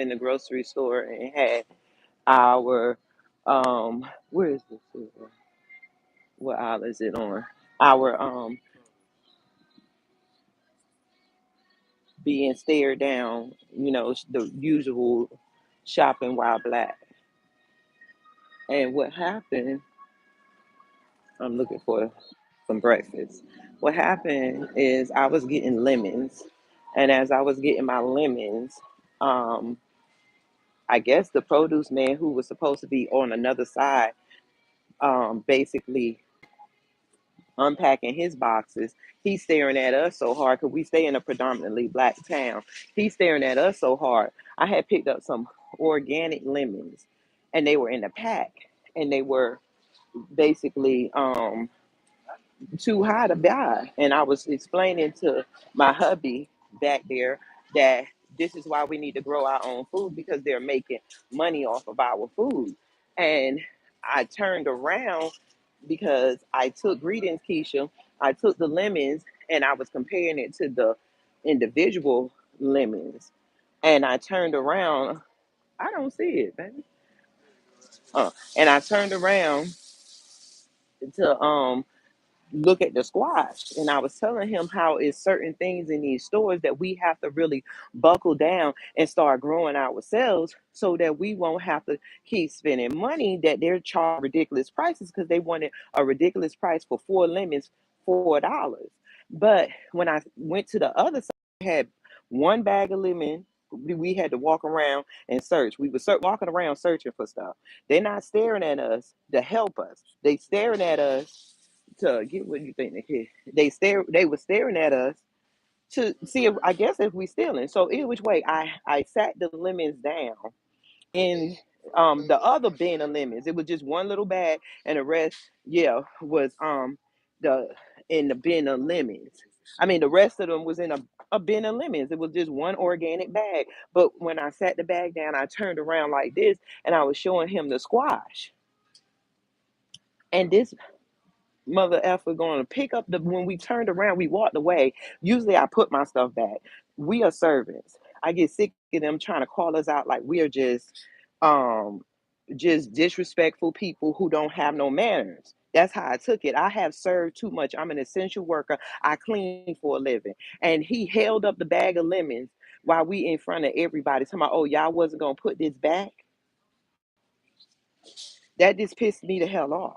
in the grocery store and had our where is this? What aisle is it on? Our being stared down, the usual shopping while black. And what happened, I'm looking for some breakfast. What happened is I was getting lemons. And as I was getting my lemons, um, I guess the produce man who was supposed to be on another side, basically unpacking his boxes, he's staring at us so hard because we stay in a predominantly black town. He's staring at us so hard. I had picked up some organic lemons and they were in the pack and they were basically too high to buy. And I was explaining to my hubby back there that this is why we need to grow our own food because they're making money off of our food. And I turned around because I took greetings, Keisha. I took the lemons and I was comparing it to the individual lemons. And I turned around. I don't see it, baby. And I turned around to look at the squash, and I was telling him how it's certain things in these stores that we have to really buckle down and start growing ourselves so that we won't have to keep spending money that they're charging ridiculous prices because they wanted a ridiculous price for 4 lemons, $4. But when I went to the other side, they had one bag of lemon. We had to walk around and search. We were walking around searching for stuff. They're not staring at us to help us. They staring at us to get what you think they could. They were staring at us to see if I guess if we stealing. So either which way, I sat the lemons down in the other bin of lemons. It was just one little bag and the rest, yeah, was the in the bin of lemons. I mean the rest of them was in a bin of lemons. It was just one organic bag. But when I sat the bag down, I turned around like this and I was showing him the squash. And this mother effer going to pick up the when we turned around, we walked away. Usually I put my stuff back. We are servants. I get sick of them trying to call us out like we are um just disrespectful people who don't have no manners. That's how I took it. I have served too much. I'm an essential worker. I clean for a living. And he held up the bag of lemons while we in front of everybody talking about, oh, y'all wasn't gonna put this back. That just pissed me the hell off.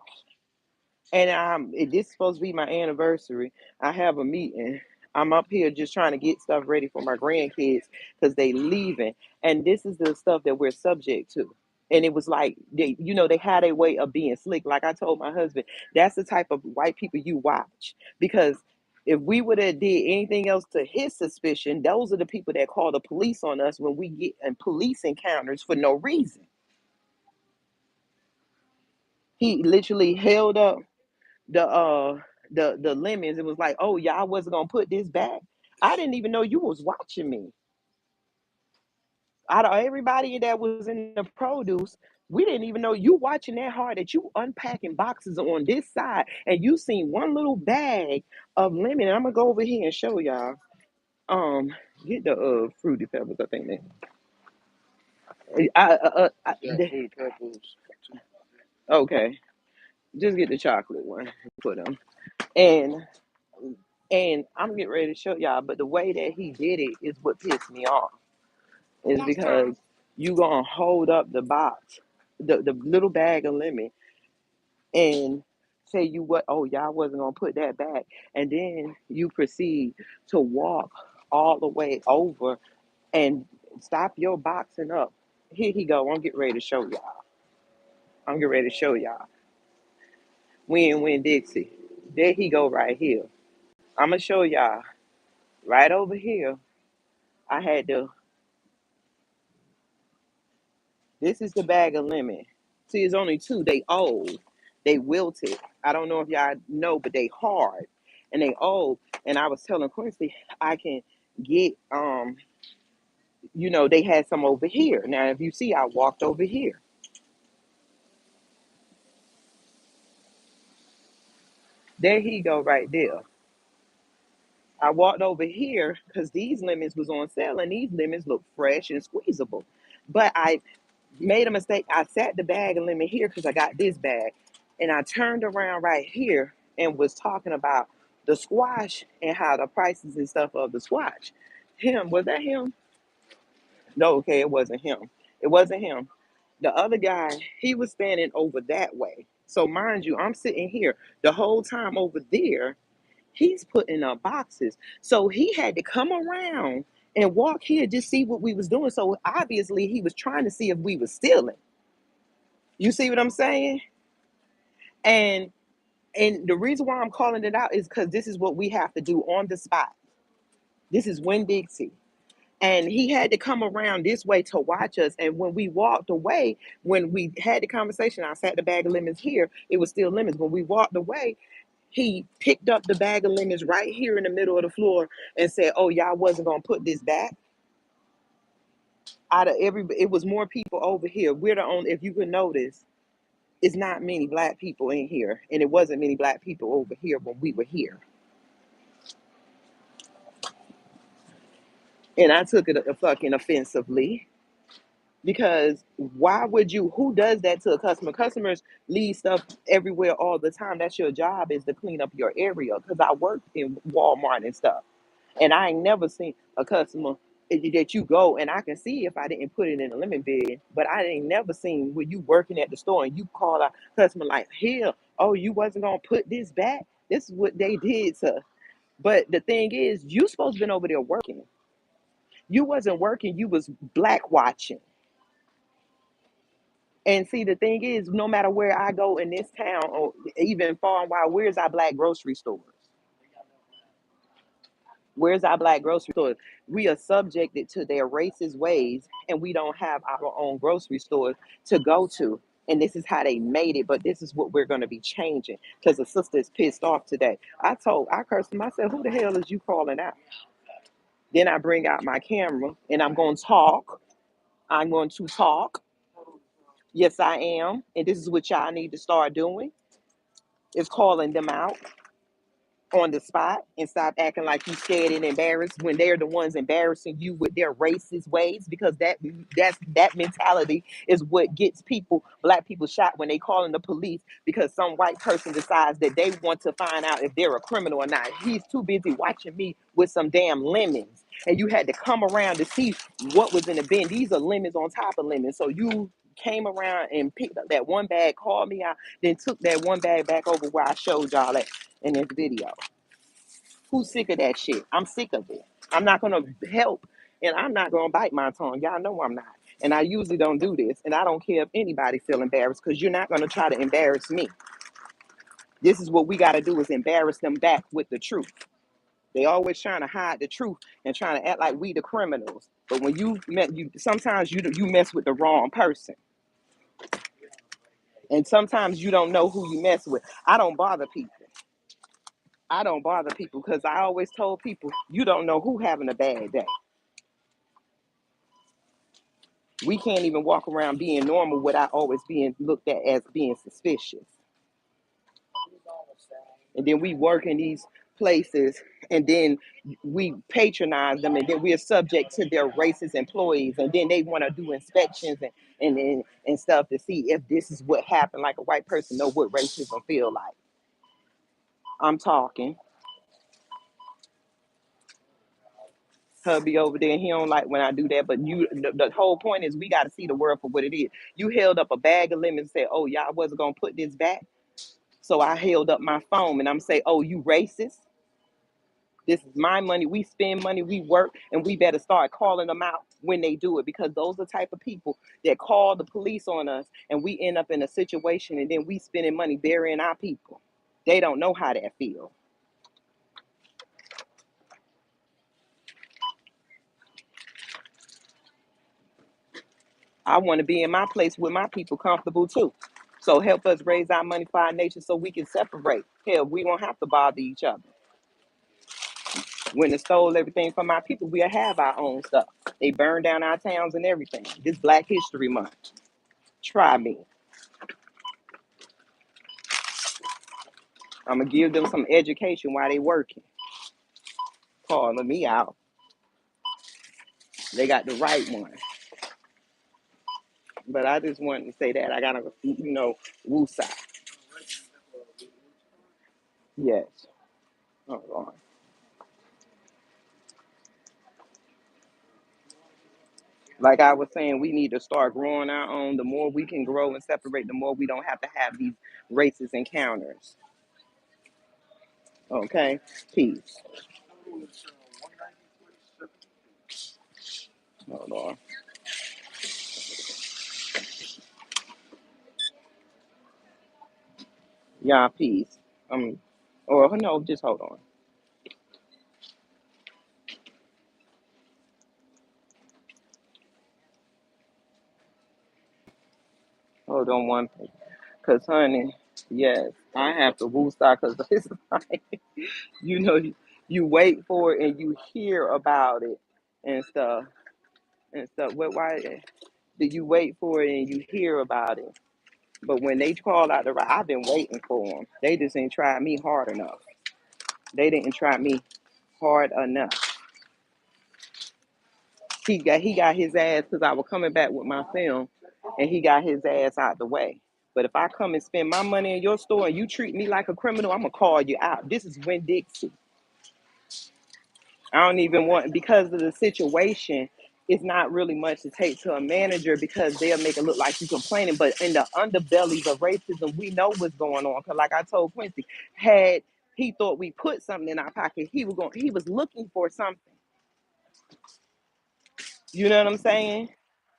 And this is supposed to be my anniversary. I have a meeting. I'm up here just trying to get stuff ready for my grandkids because they leaving. And this is the stuff that we're subject to. And it was like they had a way of being slick. Like I told my husband, that's the type of white people you watch. Because if we would have did anything else to his suspicion, those are the people that call the police on us when we get in police encounters for no reason. He literally held up the lemons. It was like, oh, y'all wasn't gonna put this back. I didn't even know you was watching me. Out of everybody that was in the produce, we didn't even know you watching that hard that you unpacking boxes on this side and you seen one little bag of lemon. And I'm gonna go over here and show y'all. Um, get the fruity pebbles. I think okay. Just get the chocolate one. Put them and I'm getting ready to show y'all. But the way that he did it is what pissed me off. Is because you gonna hold up the box, the little bag of lemon, and say you what? Oh, y'all wasn't gonna put that back, and then you proceed to walk all the way over and stop your boxing up. Here he go. I'm getting ready to show y'all. I'm getting ready to show y'all. Winn Dixie. There he go right here. I'm gonna show y'all right over here. I had to. This is the bag of lemon. See, it's only two. They old. They wilted. I don't know if y'all know, but they hard and they old. And I was telling Quincy, I can get they had some over here. Now if you see, I walked over here. There he go right there. I walked over here because these lemons was on sale and these lemons look fresh and squeezable. But I made a mistake. I sat the bag of lemon here because I got this bag. And I turned around right here and was talking about the squash and how the prices and stuff of the squash. Him, was that him? No, okay, it wasn't him. It wasn't him. The other guy, he was standing over that way. So mind you, I'm sitting here the whole time over there. He's putting up boxes. So he had to come around and walk here just see what we was doing. So obviously he was trying to see if we was stealing. You see what I'm saying? And and the reason why I'm calling it out is because this is what we have to do on the spot. This is Winn Dixie. And he had to come around this way to watch us. And when we walked away, when we had the conversation, I sat the bag of lemons here, it was still lemons. When we walked away, he picked up the bag of lemons right here in the middle of the floor and said, "Oh, y'all wasn't gonna put this back." Out of every, it was more people over here. We're the only, if you could notice, it's not many black people in here, and it wasn't many black people over here when we were here. And I took it fucking offensively because why would you? Who does that to a customer? Customers leave stuff everywhere all the time. That's your job, is to clean up your area. Because I worked in Walmart and stuff. And I ain't never seen a customer that you go, and I can see if I didn't put it in a lemon bin, but I ain't never seen when you working at the store and you call a customer like, "Here, oh, you wasn't gonna put this back." This is what they did to. But the thing is, you supposed to been over there working. You wasn't working. You was black watching. And see, the thing is, no matter where I go in this town, or even far and wide, where's our black grocery stores? Where's our black grocery stores? We are subjected to their racist ways, and we don't have our own grocery stores to go to. And this is how they made it, but this is what we're going to be changing because the sister is pissed off today. I cursed him. I said, "Who the hell is you calling out?" Then I bring out my camera and I'm going to talk. I'm going to talk. Yes, I am. And this is what y'all need to start doing, is calling them out on the spot and stop acting like you scared and embarrassed when they're the ones embarrassing you with their racist ways, because that mentality is what gets black people shot when they call in the police because some white person decides that they want to find out if they're a criminal or not. He's too busy watching me with some damn lemons, and you had to come around to see what was in the bin. These are lemons on top of lemons, so you came around and picked up that one bag, called me out, then took that one bag back over where I showed y'all at in this video. Who's sick of that shit? I'm sick of it. I'm not gonna help, and I'm not gonna bite my tongue. Y'all know I'm not. And I usually don't do this, and I don't care if anybody feel embarrassed because you're not gonna try to embarrass me. This is what we gotta do, is embarrass them back with the truth. They always trying to hide the truth and trying to act like we the criminals. But when you met you, sometimes you mess with the wrong person, and sometimes you don't know who you mess with. I don't bother people. I don't bother people because I always told people you don't know who having a bad day. We can't even walk around being normal without always being looked at as being suspicious. And then we work in these places, and then we patronize them, and then we're subject to their racist employees, and then they want to do inspections and stuff to see if this is what happened. Like a white person know what racism feel like. I'm talking. Hubby over there, he don't like when I do that, but the whole point is we got to see the world for what it is. You held up a bag of lemons and said, "Oh, y'all wasn't gonna put this back." So I held up my phone and I'm saying, "Oh, you racist? This is my money. We spend money, we work, and we better start calling them out when they do it, because those are the type of people that call the police on us, and we end up in a situation, and then we spending money burying our people. They don't know how that feels. I want to be in my place with my people comfortable too. So help us raise our money for our nation so we can separate. Hell, we won't have to bother each other. When they stole everything from our people, we'll have our own stuff. They burned down our towns and everything. This Black History Month. Try me. I'm gonna give them some education while they working. Calling me out. They got the right one. But I just wanted to say that I gotta, woosah. Yes. Hold on. Like I was saying, we need to start growing our own. The more we can grow and separate, the more we don't have to have these racist encounters. Okay? Peace. Hold on. Yeah, peace. Or no, just hold on. Hold on one. Because, honey, yes, I have to woosah because it's like, you know, you wait for it and you hear about it and stuff. And stuff. Why do you wait for it and you hear about it? But when they call out the right, I've been waiting for them. They just ain't tried me hard enough. They didn't try me hard enough. He got his ass because I was coming back with my film, and he got his ass out the way. But if I come and spend my money in your store and you treat me like a criminal, I'm gonna call you out. This is Winn Dixie. I don't even want because of the situation. It's not really much to take to a manager because they'll make it look like you're complaining. But in the underbellies of racism, we know what's going on. Because, like I told Quincy, had he thought we put something in our pocket, he was looking for something. You know what I'm saying?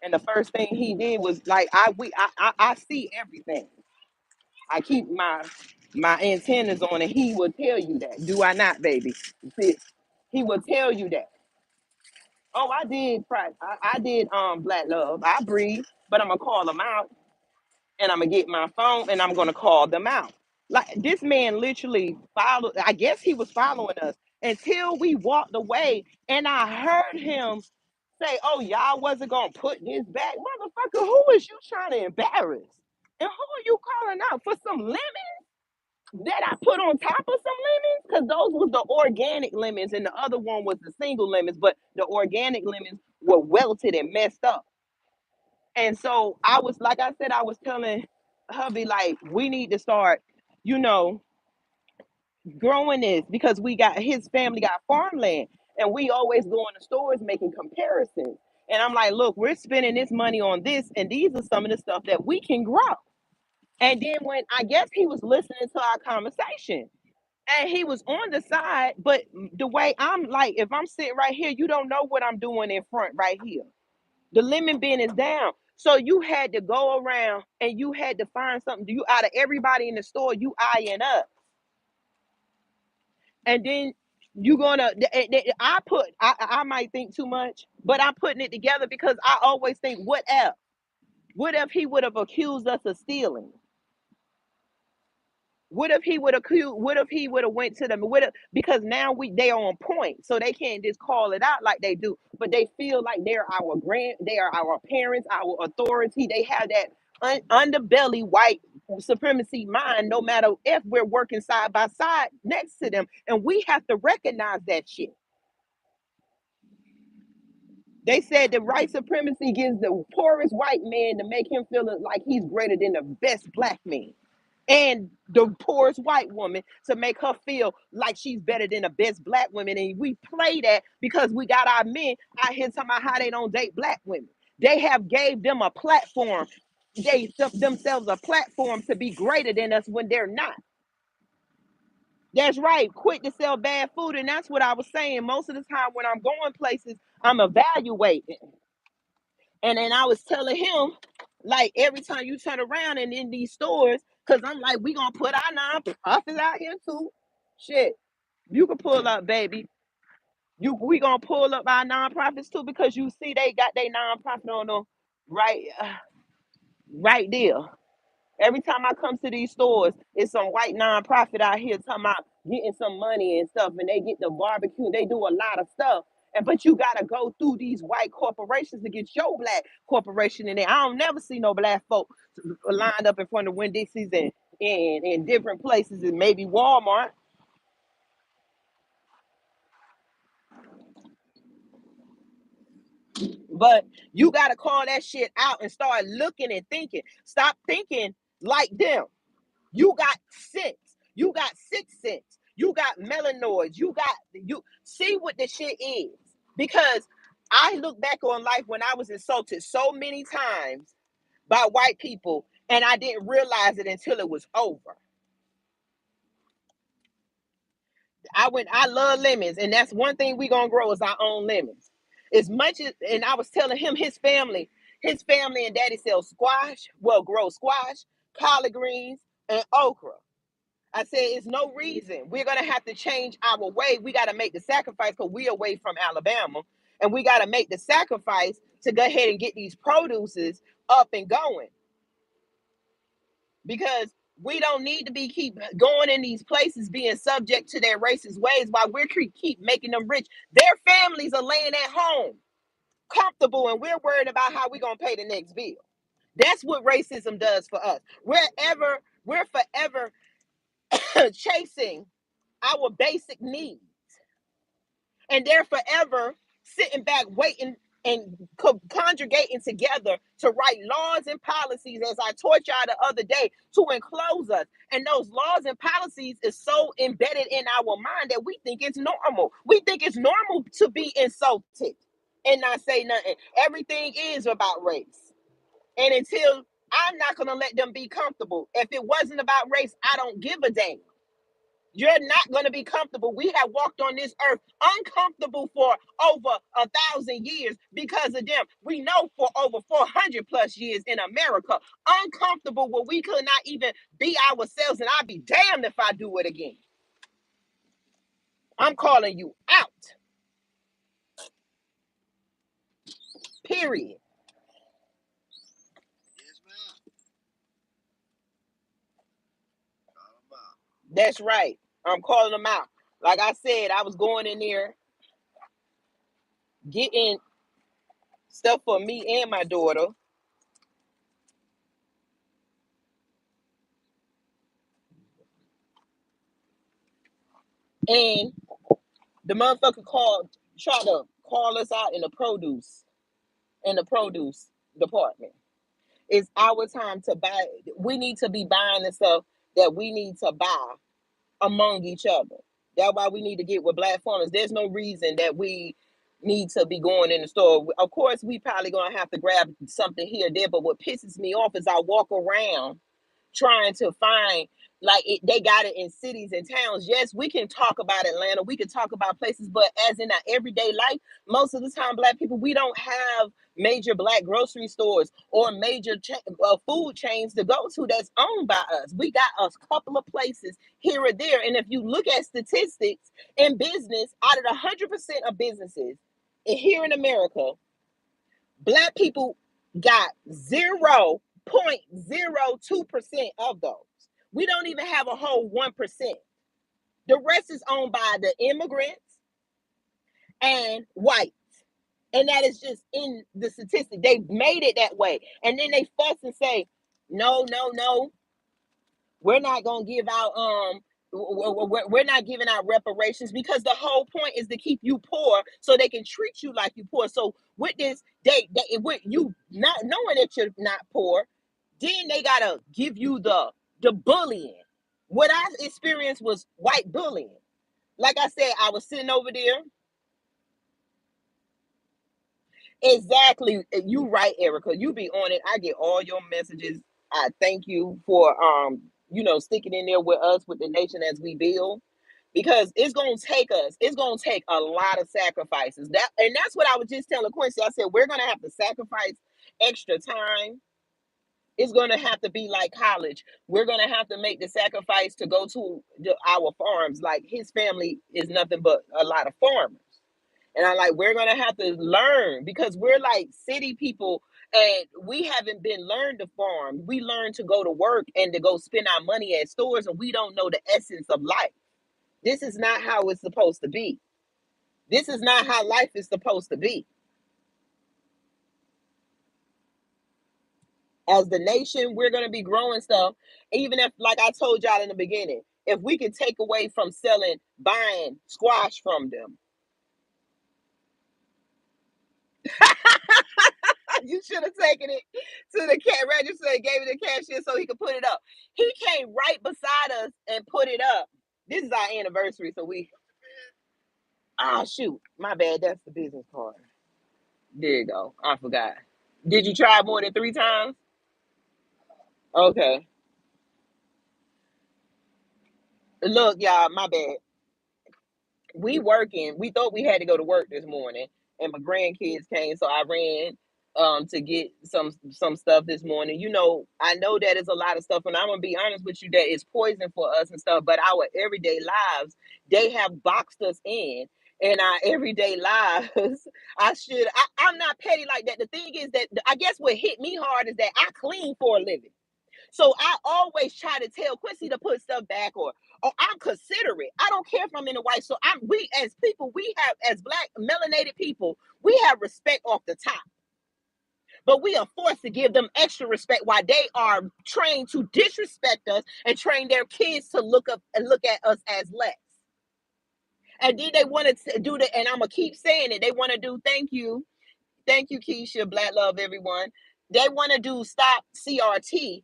And the first thing he did was like I see everything. I keep my antennas on, and he will tell you that. Do I not, baby? See, he will tell you that. Oh, I did. I did. Black love. I breathe, but I'm gonna call them out, and I'm gonna get my phone, and I'm gonna call them out. Like this man literally followed. I guess he was following us until we walked away, and I heard him say, "Oh, y'all wasn't gonna put this back, motherfucker. Who is you trying to embarrass? And who are you calling out for some lemons that I put on top of some lemons? Because those was the organic lemons, and the other one was the single lemons, but the organic lemons were welted and messed up. And so I was, like I said, I was telling hubby, like, we need to start, you know, growing this because we got his family got farmland, and we always go in the stores making comparisons. And I'm like, look, we're spending this money on this, and these are some of the stuff that we can grow. And then when I guess he was listening to our conversation, and he was on the side, but the way I'm like, if I'm sitting right here, you don't know what I'm doing in front right here. The lemon bin is down. So you had to go around and you had to find something. You out of everybody in the store, you eyeing up. And then you gonna I might think too much, but I'm putting it together because I always think, what if he would have accused us of stealing? What if he would have went to them? Because now they are on point, so they can't just call it out like they do. But they feel like they are our parents, our authority. They have that underbelly white supremacy mind. No matter if we're working side by side next to them, and we have to recognize that shit. They said the white supremacy gives the poorest white man to make him feel like he's greater than the best black man, and the poorest white woman to make her feel like she's better than the best black women. And we play that because we got our men out here talking about how they don't date black women. They have gave them a platform. They themselves a platform to be greater than us when they're not. That's right. Quick to sell bad food. And that's what I was saying. Most of the time when I'm going places, I'm evaluating. And then I was telling him, like, every time you turn around and in these stores, because I'm like, we gonna put our nonprofits out here too. Shit, you can pull up, baby. We gonna pull up our nonprofits too because you see they got their nonprofit on them right there. Every time I come to these stores, it's some white nonprofit out here talking about getting some money and stuff, and they get the barbecue. They do a lot of stuff, but you gotta go through these white corporations to get your black corporation in there. I don't never see no black folk lined up in front of Winn Dixie's and in different places, and maybe Walmart. But you got to call that shit out and start looking and thinking. Stop thinking like them. You got sense. You got sixth sense. You got melanoids. You see what the shit is. Because I look back on life when I was insulted so many times by white people and I didn't realize it until it was over. I love lemons, and that's one thing we gonna grow is our own lemons. As much as, and I was telling him his family and daddy sell squash, grow squash, collard greens, and okra. I said, it's no reason. We're going to have to change our way. We got to make the sacrifice because we're away from Alabama. And we got to make the sacrifice to go ahead and get these produces up and going. Because we don't need to be keep going in these places being subject to their racist ways while we're keep making them rich. Their families are laying at home, comfortable, and we're worried about how we're going to pay the next bill. That's what racism does for us. We're forever chasing our basic needs. And they're forever sitting back waiting and congregating together to write laws and policies, as I taught y'all the other day, to enclose us. And those laws and policies is so embedded in our mind that we think it's normal. We think it's normal to be insulted and not say nothing. Everything is about race. And until I'm not going to let them be comfortable. If it wasn't about race, I don't give a damn. You're not going to be comfortable. We have walked on this earth uncomfortable for over 1,000 years because of them. We know for over 400 plus years in America, uncomfortable where we could not even be ourselves. And I'd be damned if I do it again. I'm calling you out. Period. Yes, ma'am. That's right. I'm calling them out. Like I said, I was going in there getting stuff for me and my daughter. And the motherfucker tried to call us out in the produce department. It's our time to buy. We need to be buying the stuff that we need to buy among each other. That's why we need to get with black farmers. There's no reason that we need to be going in the store. Of course, we probably gonna have to grab something here or there. But what pisses me off is I walk around trying to find they got it in cities and towns. Yes, we can talk about Atlanta, we can talk about places, but as in our everyday life, most of the time black people, we don't have major black grocery stores or major food chains to go to that's owned by us. We got a couple of places here or there. And if you look at statistics in business, out of the 100% of businesses here in America, black people got 0.02% of those. We don't even have a whole 1%. The rest is owned by the immigrants and whites. And that is just in the statistic. They made it that way. And then they fuss and say, no, we're not going to give out we're not giving out reparations, because the whole point is to keep you poor so they can treat you like you poor. So with this, with you not knowing that you're not poor, then they gotta give you the bullying. What I experienced was white bullying. Like I said, I was sitting over there. Exactly. You right, Erica. You be on it. I get all your messages. I thank you for sticking in there with us, with the nation as we build. Because it's gonna take us, it's gonna take a lot of sacrifices. That's what I was just telling Quincy. I said, we're gonna have to sacrifice extra time. It's gonna have to be like college. We're gonna have to make the sacrifice to go to our farms. Like his family is nothing but a lot of farmers. And I'm like, we're gonna have to learn, because we're like city people and we haven't been learned to farm. We learn to go to work and to go spend our money at stores, and we don't know the essence of life. This is not how it's supposed to be. This is not how life is supposed to be. As the nation, we're gonna be growing stuff. Even if, like I told y'all in the beginning, if we could take away from buying squash from them, You should have taken it to the cat register and gave it to the cashier so he could put it up. He came right beside us and put it up. This is our anniversary, so we. Oh shoot, my bad. That's the business card. There you go. I forgot. Did you try more than 3 times? Okay. Look, y'all, my bad. We working. We thought we had to go to work this morning, and my grandkids came, so I ran to get some stuff this morning. I know that is a lot of stuff, and I'm gonna be honest with you, that is poison for us and stuff. But our everyday lives, they have boxed us in our everyday lives. I'm not petty like that. The thing is that I guess what hit me hard is that I clean for a living. So I always try to tell Quincy to put stuff back, or I'm considerate. I don't care if I'm in the white. So we as people, we have, as black melanated people, we have respect off the top. But we are forced to give them extra respect while they are trained to disrespect us and train their kids to look up and look at us as less. And then they want to do the, and I'm gonna keep saying it. They want to do thank you, Keisha, Black Love, everyone. They want to do stop CRT.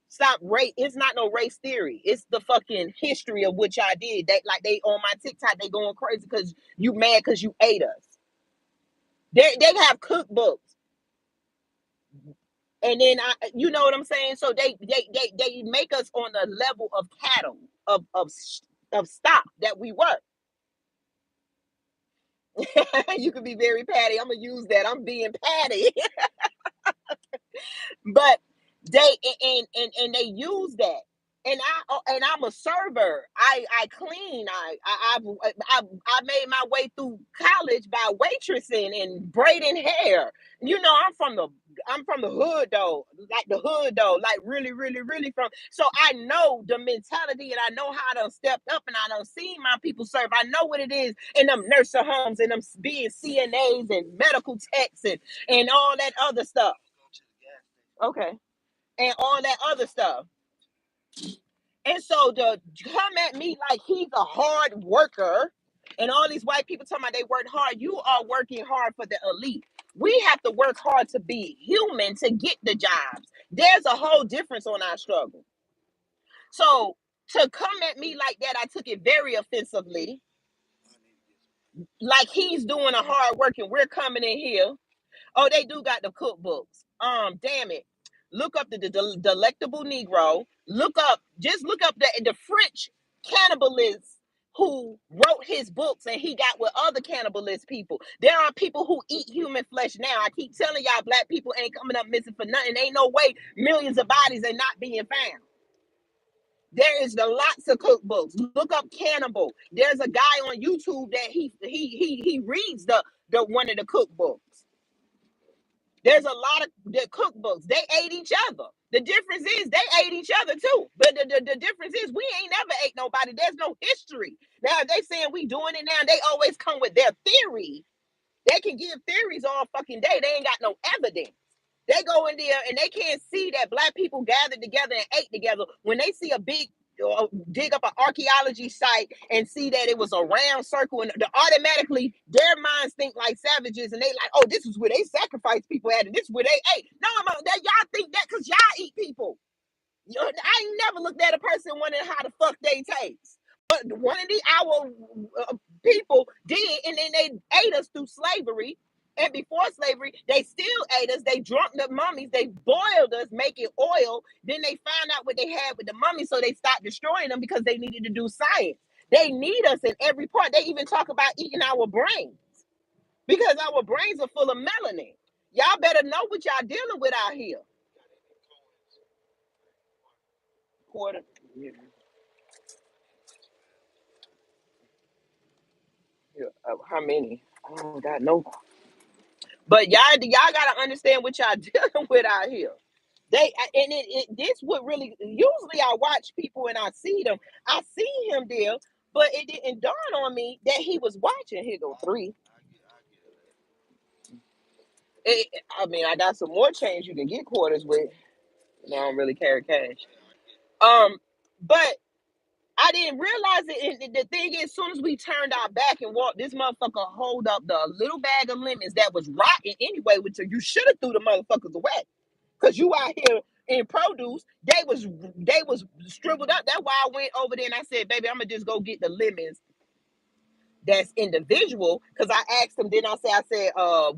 Stop race. It's not no race theory. It's the fucking history of what y'all did. They on my TikTok, they going crazy because you mad because you ate us. They have cookbooks, and then you know what I'm saying. So they make us on the level of cattle of stock that we were. You can be very patty. I'm gonna use that. I'm being patty. But they and they use that, and I'm a server. I clean. I made my way through college by waitressing and braiding hair. I'm from the hood though, like really, really, really from. So I know the mentality, and I know how I done stepped up, and I done seen my people serve. I know what it is in them nursing homes and them being CNAs and medical techs and all that other stuff. Okay. And all that other stuff. And so to come at me like he's a hard worker, and all these white people talking about they work hard, you are working hard for the elite. We have to work hard to be human to get the jobs. There's a whole difference on our struggle. So to come at me like that, I took it very offensively. Like he's doing a hard work and we're coming in here. Oh, they do got the cookbooks. Damn it. Look up the delectable Negro. Look up the French cannibalist who wrote his books, and he got with other cannibalist people. There are people who eat human flesh now. I keep telling y'all, black people ain't coming up missing for nothing. Ain't no way millions of bodies are not being found. There is lots of cookbooks. Look up cannibal. There's a guy on YouTube that he reads the one of the cookbooks. There's a lot of the cookbooks. They ate each other. The difference is they ate each other too. But the difference is we ain't never ate nobody. There's no history. Now if they saying we doing it now, they always come with their theory. They can give theories all fucking day. They ain't got no evidence. They go in there and they can't see that black people gathered together and ate together. When they see a big dig up an archaeology site and see that it was a round circle, and automatically their minds think like savages, and they like, oh, this is where they sacrifice people at, and this is where they ate. No, that y'all think that because y'all eat people. I ain't never looked at a person wondering how the fuck they taste. But one of our people did, and then they ate us through slavery. And before slavery, they still ate us. They drunk the mummies. They boiled us, making oil. Then they found out what they had with the mummies, so they stopped destroying them because they needed to do science. They need us in every part. They even talk about eating our brains because our brains are full of melanin. Y'all better know what y'all dealing with out here. Quarter. Yeah. Yeah. How many? Oh God, no. But y'all gotta understand what y'all dealing with out here. This would really, usually I watch people and I see them. I see him there, but it didn't dawn on me that he was watching. Here go three. I mean, I got some more change you can get quarters with. I don't really carry cash. Um, but I didn't realize it. And the thing is, as soon as we turned our back and walked, this motherfucker hold up the little bag of lemons that was rotten anyway, which you should have threw the motherfuckers away. Cause you out here in produce, they was scribbled up. That's why I went over there and I said, baby, I'm gonna just go get the lemons that's individual, because I asked him. Then I said, I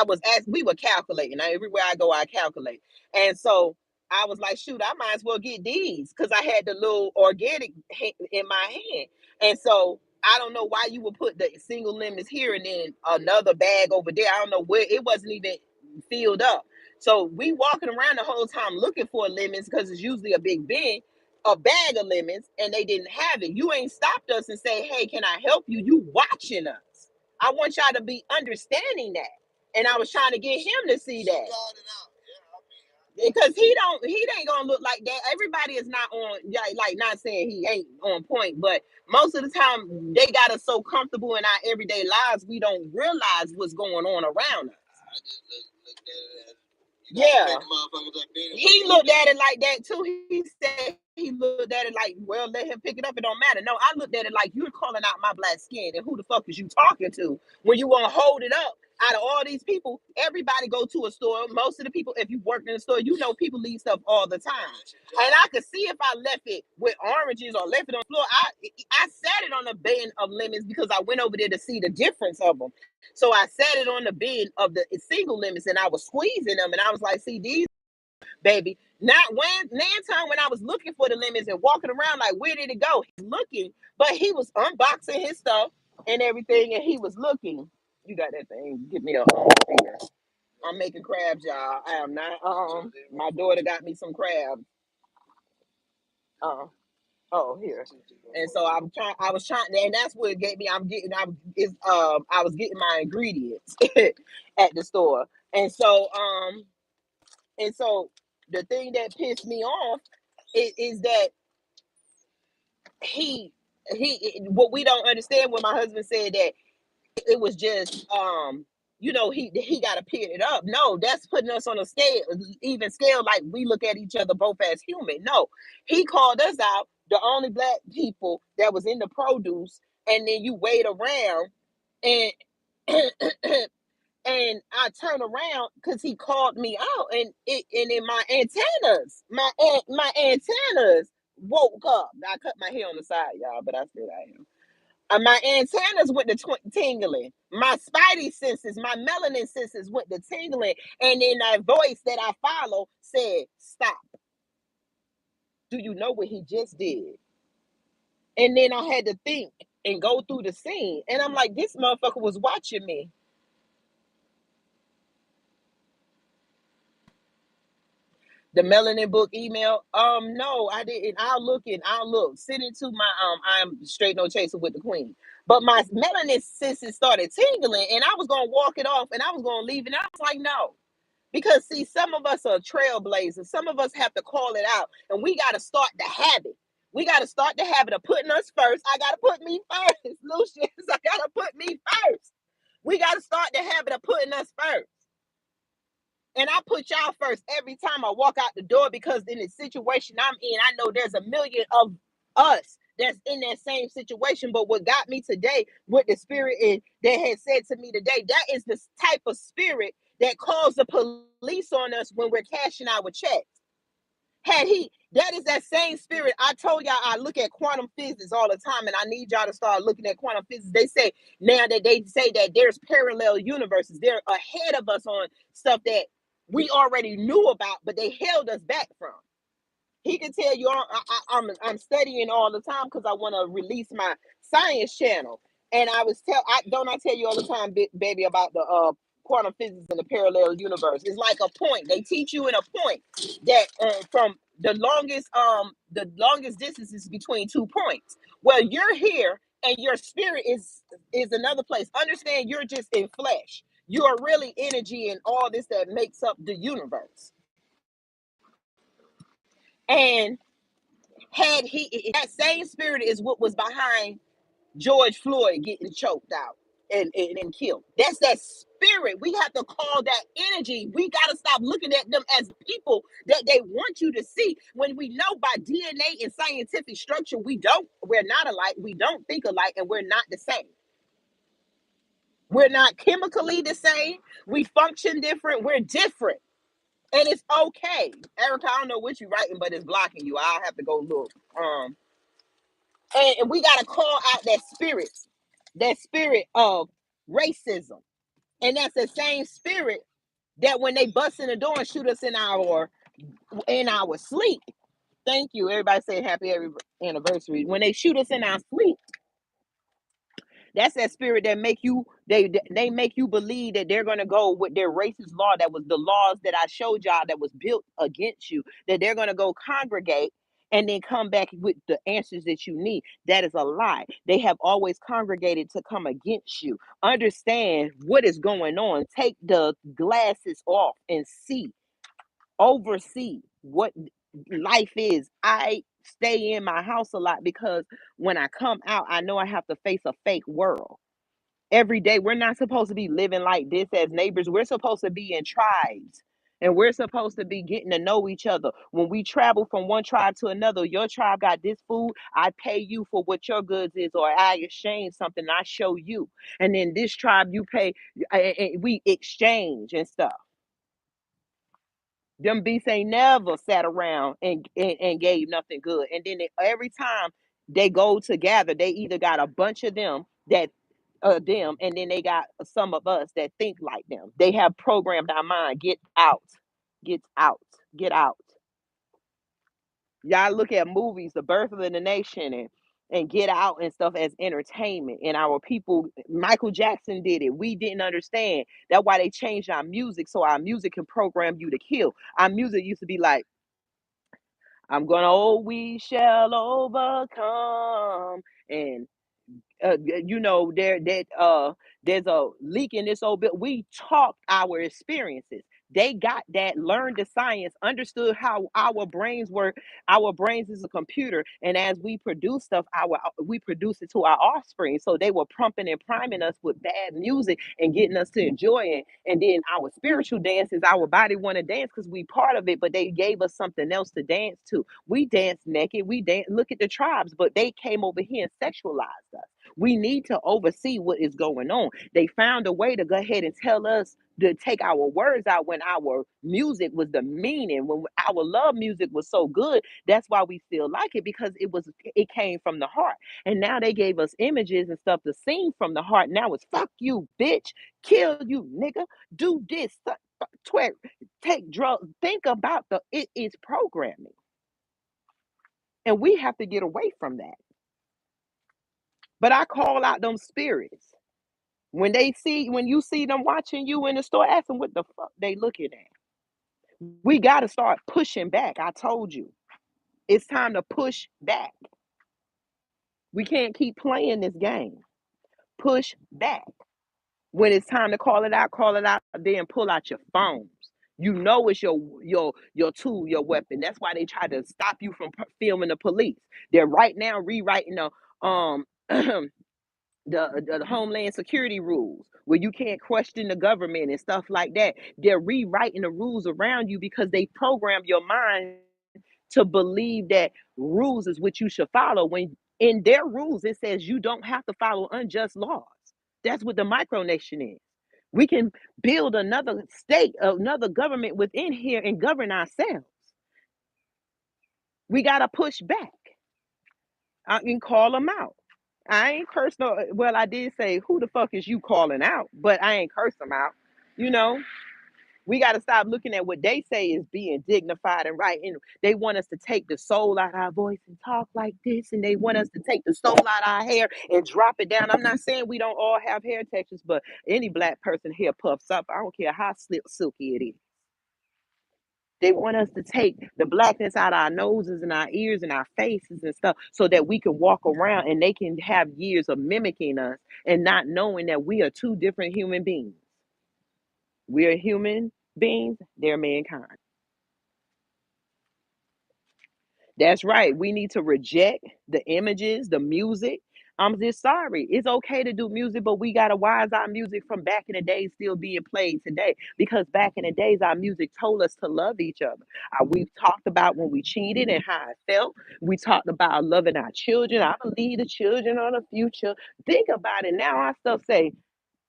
was asked. We were calculating. Now, everywhere I go, I calculate, and so I was like, shoot, I might as well get these because I had the little organic in my hand, and so. I don't know why you would put the single lemons here and then another bag over there. I don't know where it wasn't even filled up. So we walking around the whole time looking for lemons because it's usually a big bin, a bag of lemons, and they didn't have it. You ain't stopped us and say, hey, can I help you? You watching us. I want y'all to be understanding that. And I was trying to get him to see that. Because he ain't gonna look like that. Everybody is not on, like, not saying he ain't on point, but most of the time they got us so comfortable in our everyday lives we don't realize what's going on around us. I just looked at it as, yeah. He looked at it like that too. He said he looked at it like, well, let him pick it up. It don't matter. No, I looked at it like, you're calling out my black skin, and who the fuck is you talking to when you want to hold it up? Out of all these people, everybody go to a store. Most of the people, if you work in a store, you know people leave stuff all the time. And I could see if I left it with oranges or left it on the floor. I sat it on a bin of lemons because I went over there to see the difference of them. So I sat it on the bin of the single lemons and I was squeezing them, and I was like, see, these, baby. Not when time when I was looking for the lemons and walking around like, where did it go? He's looking, but he was unboxing his stuff and everything, and he was looking. You got that thing? Give me a finger. I'm making crabs, y'all. I am not. My daughter got me some crabs. Oh, here. And so I'm trying. I was trying, and that's what gave me. I was getting my ingredients at the store, and so the thing that pissed me off is that he what we don't understand when my husband said that it was just he got to pit it up. No, that's putting us on a scale, even scale, like we look at each other both as human. No, he called us out, the only black people that was in the produce, and then you wait around and and I turn around because he called me out, and then my antennas woke up. I cut my hair on the side, y'all, but I still am. My antennas went to tingling. My spidey senses, my melanin senses went to tingling, and then that voice that I follow said, "Stop. Do you know what he just did?" And then I had to think and go through the scene, and I'm like, this motherfucker was watching me. The melanin book email. No, I didn't. I'll look. Send it to my I'm straight no chaser with the queen. But my melanin senses started tingling, and I was gonna walk it off, and I was gonna leave it. And I was like, no, because see, some of us are trailblazers. Some of us have to call it out, and we got to start the habit. We got to start the habit of putting us first. I got to put me first, Lucius. I got to put me first. We got to start the habit of putting us first. And I put y'all first every time I walk out the door, because in the situation I'm in, I know there's a million of us that's in that same situation. But what got me today, what the spirit that had said to me today, that is the type of spirit that calls the police on us when we're cashing our checks. That is that same spirit. I told y'all I look at quantum physics all the time, and I need y'all to start looking at quantum physics. They say now that they say that there's parallel universes. They're ahead of us on stuff that we already knew about, but they held us back from. He can tell you I'm studying all the time because I want to release my science channel. And I tell you all the time, baby, about the quantum physics and the parallel universe. It's like a point. They teach you in a point that from the longest distances between 2 points. Well, you're here and your spirit is another place. Understand, you're just in flesh. You are really energy and all this that makes up the universe. And that same spirit is what was behind George Floyd getting choked out and killed. That's that spirit. We have to call that energy. We got to stop looking at them as people that they want you to see, when we know by DNA and scientific structure we're not alike, we don't think alike, and we're not the same. We're not chemically the same. We function different. We're different. And it's okay. Erica, I don't know what you're writing, but it's blocking you. I'll have to go look. And we gotta call out that spirit of racism. And that's the same spirit that when they bust in the door and shoot us in our sleep. Thank you. Everybody say happy anniversary. When they shoot us in our sleep, that's that spirit that they make you believe that they're gonna go with their racist law, that was the laws that I showed y'all that was built against you, that they're gonna go congregate and then come back with the answers that you need. That is a lie. They have always congregated to come against you. Understand what is going on. Take the glasses off and oversee what life is. I stay in my house a lot because when I come out, I know I have to face a fake world. Every day, we're not supposed to be living like this as neighbors. We're supposed to be in tribes. And we're supposed to be getting to know each other. When we travel from one tribe to another, your tribe got this food, I pay you for what your goods is, or I exchange something, I show you. And then this tribe, you pay, and we exchange and stuff. Them beasts ain't never sat around and gave nothing good. And then every time they go together, they either got a bunch of them, and then they got some of us that think like them. They have programmed our mind. Get out, get out, get out. Y'all look at movies, The Birth of the Nation, and Get Out and stuff as entertainment. And our people, Michael Jackson did it. We didn't understand. That's why they changed our music, so our music can program you to kill. Our music used to be like, I'm gonna, oh, we shall overcome. And there's a leak in this old bit. We talked our experiences. They got that, learned the science, understood how our brains work. Our brains is a computer, and as we produce stuff, we produce it to our offspring. So they were pumping and priming us with bad music and getting us to enjoy it. And then our spiritual dances, our body want to dance because we part of it, but they gave us something else to dance to. We dance naked. We dance. Look at the tribes, but they came over here and sexualized us. We need to oversee what is going on. They found a way to go ahead and tell us to take our words out when our music was the meaning, when our love music was so good. That's why we still like it, because it came from the heart. And now they gave us images and stuff to sing from the heart. Now it's fuck you, bitch, kill you, nigga, do this, twerk, take drugs. Think about it is programming. And we have to get away from that. But I call out them spirits. When you see them watching you in the store, ask them what the fuck they looking at. We got to start pushing back. I told you. It's time to push back. We can't keep playing this game. Push back. When it's time to call it out, then pull out your phones. You know it's your tool, your weapon. That's why they try to stop you from filming the police. They're right now rewriting the Homeland Security rules, where you can't question the government and stuff like that. They're rewriting the rules around you because they program your mind to believe that rules is what you should follow, when in their rules it says you don't have to follow unjust laws. That's what the micronation is. We can build another state, another government within here, and govern ourselves. We got to push back. I can call them out. I ain't cursed no. Well, I did say, who the fuck is you calling out? But I ain't cursed them out. You know, we got to stop looking at what they say is being dignified and right. And they want us to take the soul out of our voice and talk like this. And they want us to take the soul out of our hair and drop it down. I'm not saying we don't all have hair textures, but any black person hair puffs up. I don't care how silky it is. They want us to take the blackness out of our noses and our ears and our faces and stuff, so that we can walk around and they can have years of mimicking us and not knowing that we are two different human beings. We're human beings, they're mankind. That's right. We need to reject the images, the music. I'm just sorry. It's okay to do music, but we gotta why is our music from back in the day still being played today? Because back in the days, our music told us to love each other. We talked about when we cheated and how it felt. We talked about loving our children. I believe the children are the future. Think about it now. Our stuff say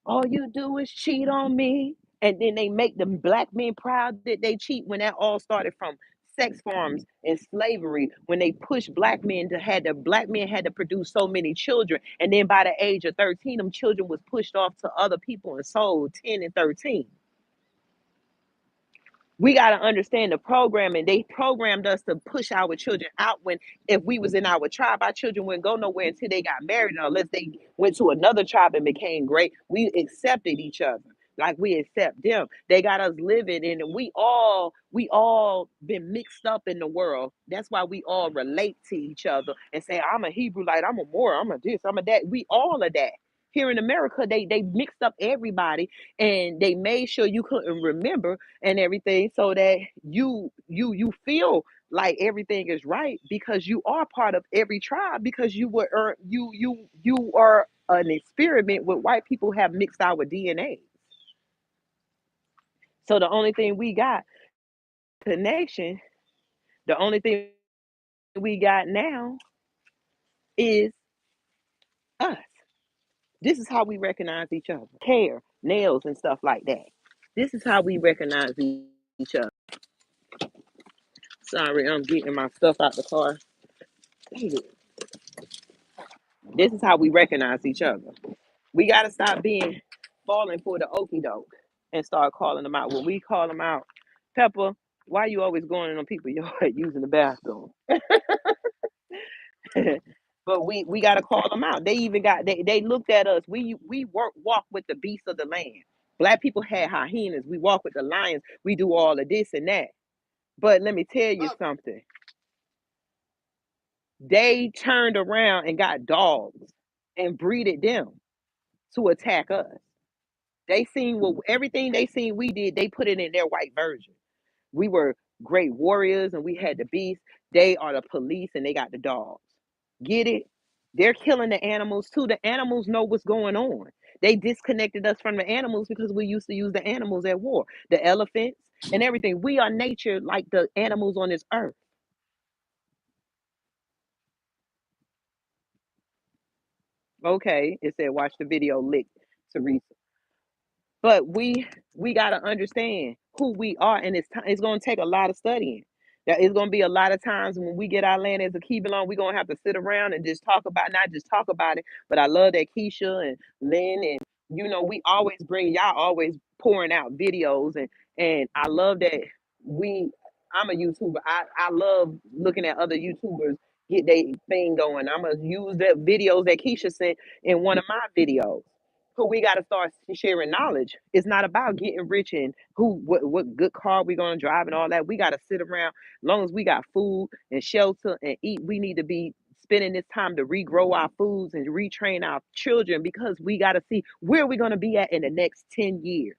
all you do is cheat on me. And then they make the black men proud that they cheat when that all started from sex farms and slavery when they pushed black men had to produce so many children, and then by the age of 13 them children was pushed off to other people and sold 10 and 13. We got to understand the programming. They programmed us to push our children out when if we was in our tribe, our children wouldn't go nowhere until they got married unless they went to another tribe and became great. We accepted each other like we accept them. They got us living and we all been mixed up in the world. That's why we all relate to each other and say, I'm a Hebrew, like I'm a Moor, I'm a this, I'm a that. We all of that. Here in America, they mixed up everybody and they made sure you couldn't remember and everything so that you feel like everything is right because you are part of every tribe because you are an experiment with white people have mixed our DNA. So the only thing we got connection, the only thing we got now is us. This is how we recognize each other. Hair, nails, and stuff like that. This is how we recognize each other. Sorry, I'm getting my stuff out the car. This is how we recognize each other. We got to stop being falling for the okie doke and start calling them out. When we call them out, Pepper, why you always going in on people yard using the bathroom? But we got to call them out. They even got they looked at us. We walk with the beasts of the land. Black people had hyenas. We walk with the lions. We do all of this and that. But let me tell you something. They turned around and got dogs and breeded them to attack us. They seen what everything they seen we did, they put it in their white version. We were great warriors and we had the beast. They are the police and they got the dogs. Get it? They're killing the animals too. The animals know what's going on. They disconnected us from the animals because we used to use the animals at war, the elephants and everything. We are nature like the animals on this earth. Okay, it said watch the video lick, Teresa. But we gotta understand who we are, and it's gonna take a lot of studying. It's gonna be a lot of times when we get our land as a Keebler, we're gonna have to sit around and just talk about not just talk about it, but I love that Keisha and Lynn and we always bring y'all always pouring out videos and I love that we I'm a YouTuber. I love looking at other YouTubers get their thing going. I'm gonna use the videos that Keisha sent in one of my videos. So we got to start sharing knowledge. It's not about getting rich and what good car we gonna drive and all that. We got to sit around. As long as we got food and shelter and eat, we need to be spending this time to regrow our foods and retrain our children because we got to see where we're gonna be at in the next 10 years.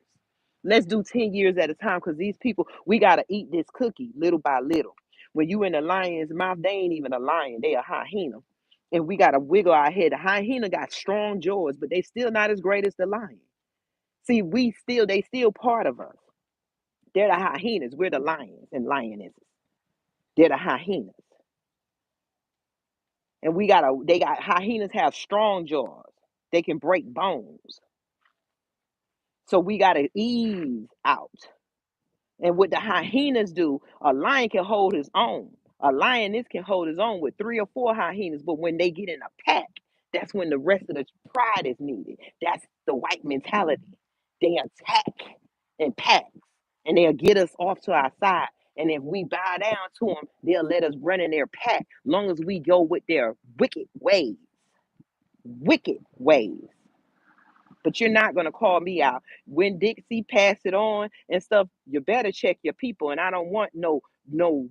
Let's do 10 years at a time because these people we got to eat this cookie little by little. When you in a lion's mouth, they ain't even a lion. They a hyena and we gotta wiggle our head. The hyena got strong jaws, but they still not as great as the lion. See, they still part of us. They're the hyenas. We're the lions and lionesses. They're the hyenas, and they got hyenas have strong jaws. They can break bones. So we gotta ease out. And what the hyenas do, a lion can hold his own. A lioness can hold his own with three or four hyenas, but when they get in a pack, that's when the rest of the pride is needed. That's the white mentality. They attack in packs and they'll get us off to our side. And if we bow down to them, they'll let us run in their pack, long as we go with their wicked ways. Wicked ways. But you're not gonna call me out. When Dixie pass it on and stuff, you better check your people. And I don't want no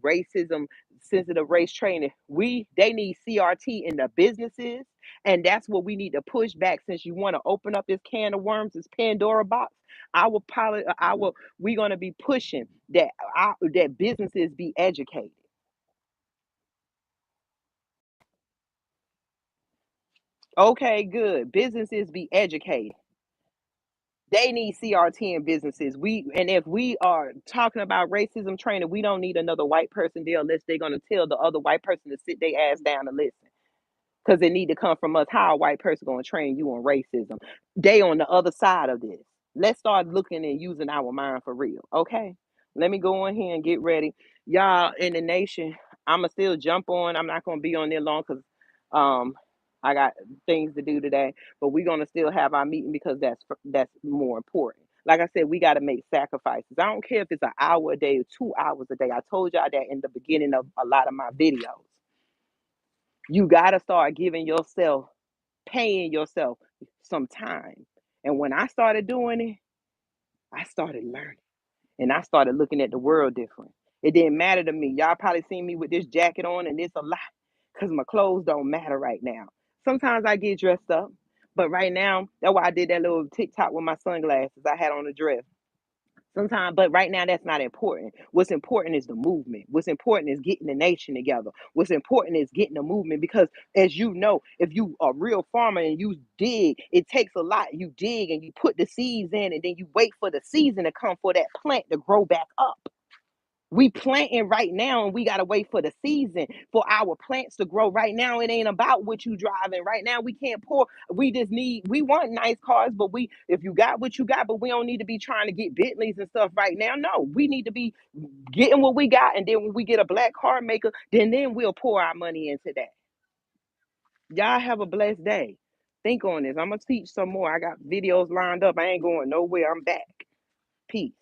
racism, sensitive race training. They need CRT in the businesses, and that's what we need to push back. Since you want to open up this can of worms, this Pandora box, we're gonna be pushing that businesses be educated. Okay, good. Businesses be educated. They need CRT in businesses. And if we are talking about racism training, we don't need another white person there unless they're gonna tell the other white person to sit their ass down and listen. Because it need to come from us. How a white person gonna train you on racism? They on the other side of this. Let's start looking and using our mind for real. Okay. Let me go in here and get ready. Y'all in the nation, I'ma still jump on. I'm not gonna be on there long because um I got things to do today. But we're gonna still have our meeting because that's more important. Like I said, we gotta make sacrifices. I don't care if it's an hour a day or 2 hours a day. I told y'all that in the beginning of a lot of my videos. You got to start giving yourself, paying yourself some time. And when I started doing it, I started learning and I started looking at the world different. It didn't matter to me. Y'all probably seen me with this jacket on and this a lot because my clothes don't matter right now. Sometimes I get dressed up, but right now, that's why I did that little TikTok with my sunglasses I had on the dress. Sometimes, but right now that's not important. What's important is the movement. What's important is getting the nation together. What's important is getting the movement because, as you know, if you are a real farmer and you dig, it takes a lot. You dig and you put the seeds in, and then you wait for the season to come for that plant to grow back up. We planting right now and we gotta wait for the season for our plants to grow. Right now, it ain't about what you driving. Right now, we can't pour. We want nice cars, but if you got what you got, but we don't need to be trying to get Bentleys and stuff right now. No, we need to be getting what we got. And then when we get a black car maker, then we'll pour our money into that. Y'all have a blessed day. Think on this. I'm gonna teach some more. I got videos lined up. I ain't going nowhere. I'm back. Peace.